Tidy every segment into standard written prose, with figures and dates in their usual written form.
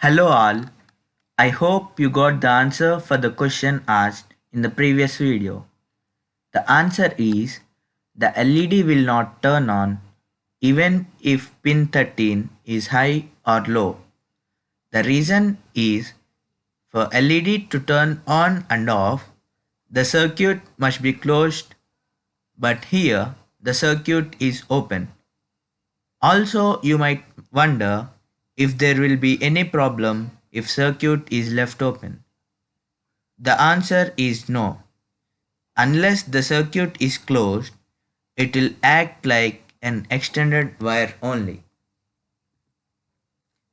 Hello all, I hope you got the answer for the question asked in the previous video. The answer is the LED will not turn on even if pin 13 is high or low. The reason is for LED to turn on and off, the circuit must be closed, but here the circuit is open. Also, you might wonder if there will be any problem if circuit is left open. The answer is no. Unless the circuit is closed, it will act like an extended wire only.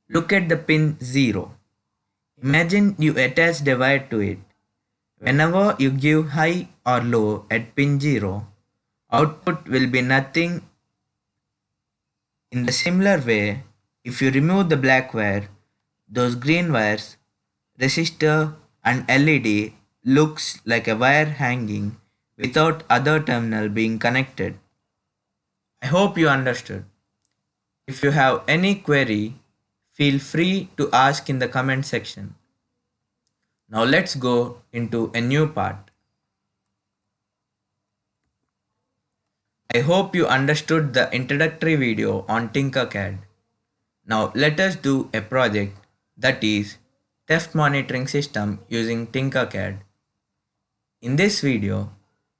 Look at the pin 0. Imagine you attach a wire to it. Whenever you give high or low at pin 0, output will be nothing. In the similar way, if you remove the black wire, those green wires, resistor and LED looks like a wire hanging without other terminal being connected. I hope you understood. If you have any query, feel free to ask in the comment section. Now let's go into a new part. I hope you understood the introductory video on Tinkercad. Now let us do a project that is theft monitoring system using Tinkercad. In this video,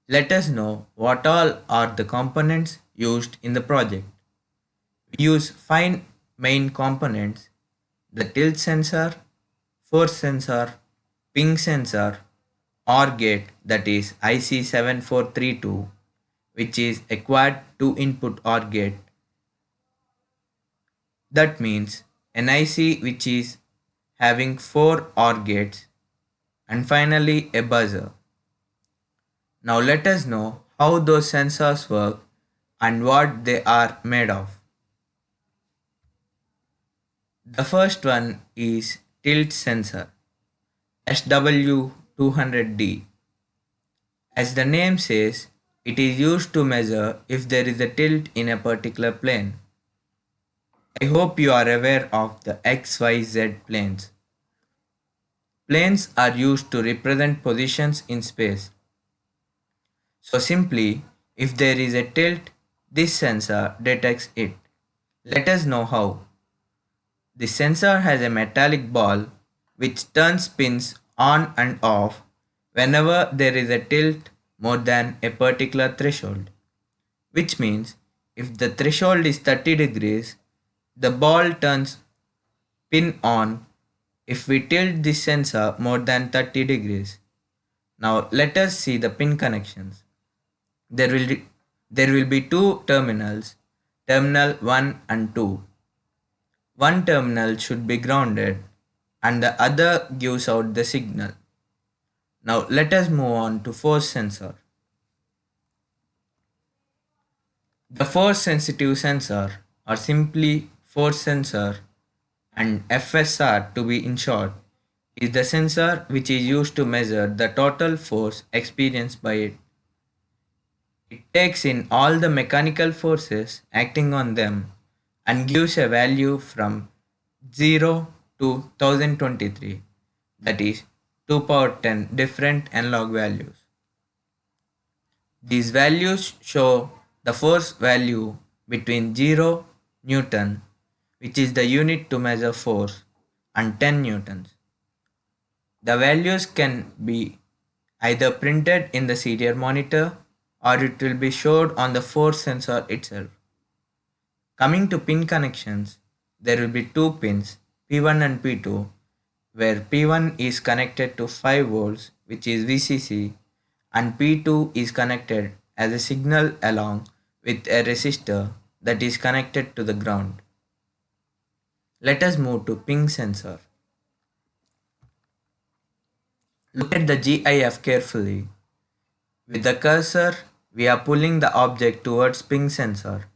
let us know what all are the components used in the project. We use 5 main components: the tilt sensor, force sensor, ping sensor, OR gate that is IC7432, which is a quad 2 input OR gate. That means an IC which is having 4 OR gates, and finally a buzzer. Now let us know how those sensors work and what they are made of. The first one is tilt sensor, SW200D. As the name says, it is used to measure if there is a tilt in a particular plane. I hope you are aware of the XYZ planes. Planes are used to represent positions in space. So simply, if there is a tilt, this sensor detects it. Let us know how. The sensor has a metallic ball which turns pins on and off whenever there is a tilt more than a particular threshold. Which means if the threshold is 30 degrees, the ball turns pin on if we tilt the sensor more than 30 degrees. Now let us see the pin connections. There will be 2 terminals, terminal 1 and 2. One terminal should be grounded and the other gives out the signal. Now let us move on to force sensor. The force sensitive sensor, or simply force sensor and FSR to be in short, is the sensor which is used to measure the total force experienced by it. It takes in all the mechanical forces acting on them and gives a value from 0 to 1023, that is 2 power 10 different analog values. These values show the force value between 0 Newton, which is the unit to measure force, and 10 Newtons. The values can be either printed in the serial monitor or it will be showed on the force sensor itself. Coming to pin connections, there will be 2 pins, P1 and P2, where P1 is connected to 5 volts, which is VCC, and P2 is connected as a signal along with a resistor that is connected to the ground. Let us move to ping sensor. Look at the GIF carefully. With the cursor, we are pulling the object towards ping sensor.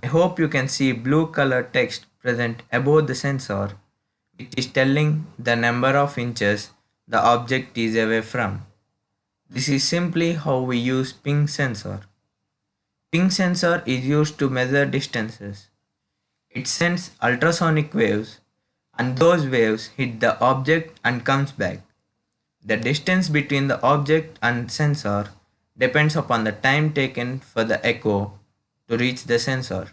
I hope you can see blue color text present above the sensor, which is telling the number of inches the object is away from. This is simply how we use ping sensor. Ping sensor is used to measure distances. It sends ultrasonic waves and those waves hit the object and comes back. The distance between the object and sensor depends upon the time taken for the echo to reach the sensor.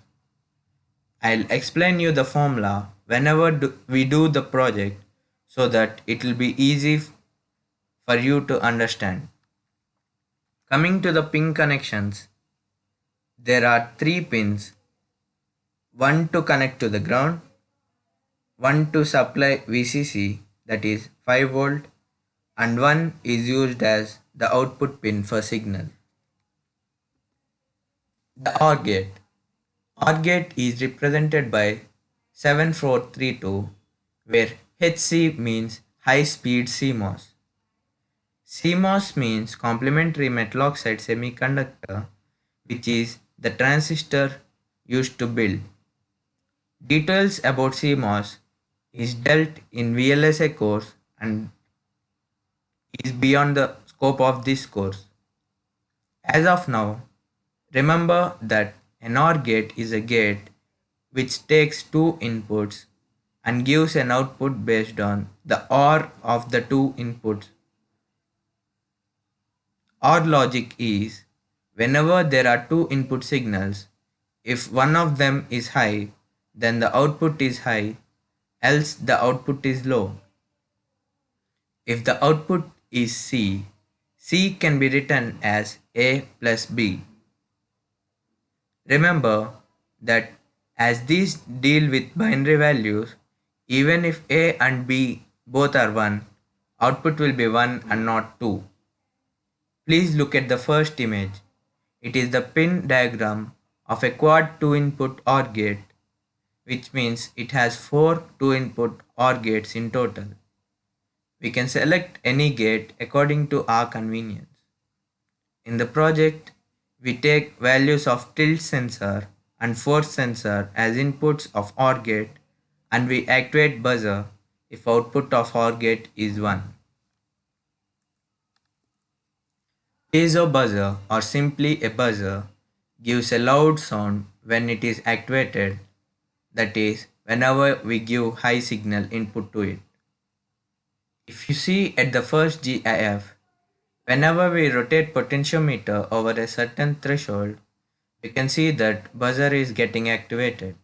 I'll explain you the formula whenever we do the project so that it will be easy for you to understand. Coming to the pin connections, there are 3 pins, one to connect to the ground, one to supply VCC, that is 5 volt, and one is used as the output pin for signal. The OR gate. OR gate is represented by 7432, where HC means high speed CMOS. CMOS means complementary metal oxide semiconductor, which is the transistor used to build. Details about CMOS is dealt in VLSI course and is beyond the scope of this course. As of now, remember that an OR gate is a gate which takes two inputs and gives an output based on the OR of the two inputs. OR logic is whenever there are two input signals, if one of them is high, then the output is high, else the output is low. If the output is C, C can be written as A plus B. Remember that as these deal with binary values, even if A and B both are 1, output will be 1 and not 2. Please look at the first image. It is the pin diagram of a quad 2-input OR gate, which means it has 4 2-input OR gates in total. We can select any gate according to our convenience. In the project, we take values of tilt sensor and force sensor as inputs of OR gate, and we activate buzzer if output of OR gate is 1. Piezo buzzer, or simply a buzzer, gives a loud sound when it is activated, that is, whenever we give high signal input to it. If you see at the first GIF, whenever we rotate potentiometer over a certain threshold, we can see that buzzer is getting activated.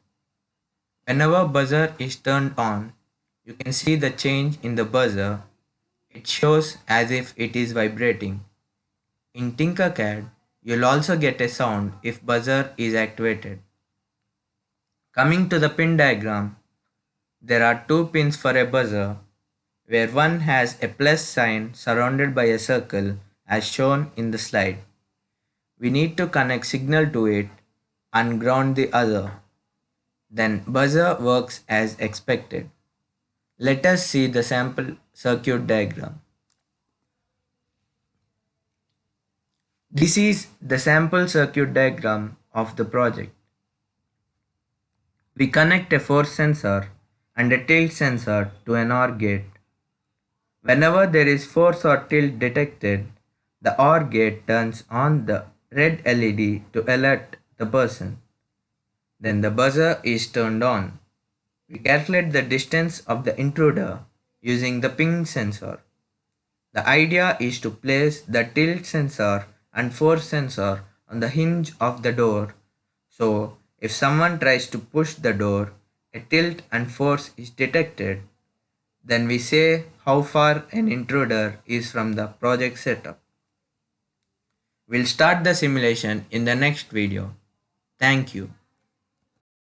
Whenever buzzer is turned on, you can see the change in the buzzer. It shows as if it is vibrating. In Tinkercad, you'll also get a sound if buzzer is activated. Coming to the pin diagram, there are 2 pins for a buzzer, where one has a plus sign surrounded by a circle as shown in the slide. We need to connect signal to it and ground the other. Then buzzer works as expected. Let us see the sample circuit diagram. This is the sample circuit diagram of the project. We connect a force sensor and a tilt sensor to an OR gate. Whenever there is force or tilt detected, the OR gate turns on the red LED to alert the person. Then the buzzer is turned on. We calculate the distance of the intruder using the ping sensor. The idea is to place the tilt sensor and force sensor on the hinge of the door. So, if someone tries to push the door, a tilt and force is detected. Then we say how far an intruder is from the project setup. We'll start the simulation in the next video. Thank you.